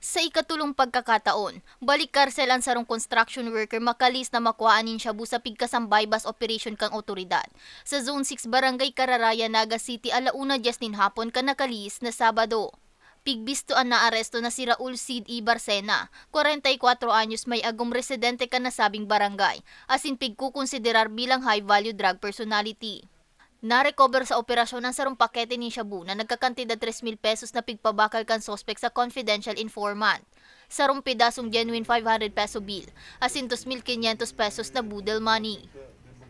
Sa ikatulong pagkakataon, balik karsel ang sarong construction worker makalis na makuhaanin shabu sa pigkasambay bus operation kang otoridad. Sa Zone 6 Barangay Cararaya, Naga City, alauna Justin hapon ka nakalis na Sabado. Pigbistoan na aresto na si Raul Cid E. Barcena, 44 anyos may agom residente ka nasabing barangay, asin pigkukonsiderar bilang high-value drug personality. Na-recover sa operasyon ng sarong pakete ni shabu na nagkakantidad 3,000 pesos na pigpabakal kan sospek sa confidential informant. Sarong pedasong genuine 500 peso bill, asin 2,500 pesos na budel money.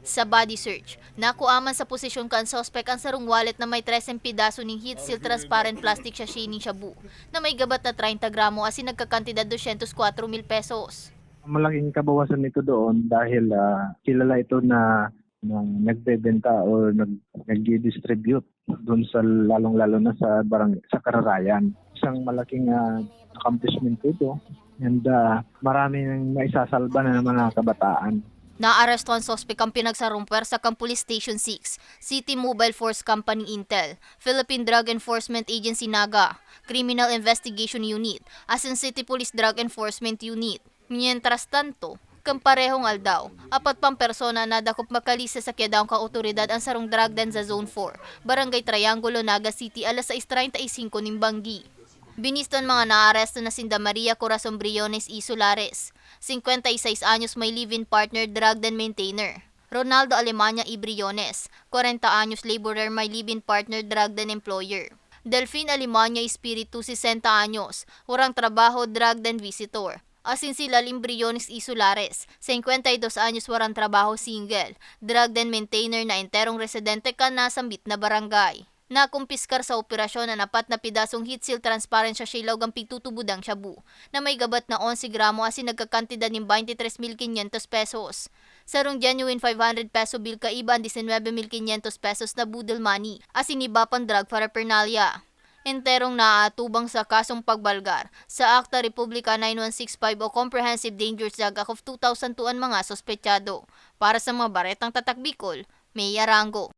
Sa body search, nakuaman sa posisyon kan sospek ang sarong wallet na may 13 pedaso ng heat seal transparent plastic sachet ni shabu na may gabat na 30 gramo asin nagkakantidad 204,000 pesos. Malaking kabawasan nito doon dahil kilala ito na nagbebenta o nag-distribute doon sa lalong-lalo na sa sa Cararayan. Isang malaking accomplishment ito and marami nang maisasalba na ng mga kabataan. Naaresto ang sospek ang pinagsarumper sa Police Station 6, City Mobile Force Company Intel, Philippine Drug Enforcement Agency Naga, Criminal Investigation Unit, asin City Police Drug Enforcement Unit. Mientras tanto, kamparehong aldaw, apat pang persona na dakop makalisa sa kyadaong ka-otoridad ang sarong drug den sa Zone 4, Barangay Triangulo, Naga City, alas 6:35 ng Banggi. Biniston mga naaresto na sinda Maria Corazon Briones y Solares, 56 anyos may live-in partner drug den maintainer. Ronaldo Alemania y Briones, 40 anyos laborer may live-in partner drug den employer. Delphine Alemania Espiritu, 60 anyos, urang trabaho drug den visitor. Asin sila Briones y Solares, 52 anyos warang trabaho single, drug den maintainer na enterong residente ka na sambit na barangay. Nakumpiskar sa operasyon na apat na pidasong heat seal transparent sa shilaw ang pigtutubudang shabu na may gabat na 11 gramo asin nagkakantidad ng 23,500 pesos. Sarong genuine 500 peso bill kaiba ang 19,500 pesos na budel money asin iba pang drug paraphernalia. Enterong naaatubang sa kasong pagbalgar sa Akta Republika 9165 o Comprehensive Dangerous Drug Act of 2002 ang mga sospechado. Para sa mga baretang tatak Bicol, Mae Arango.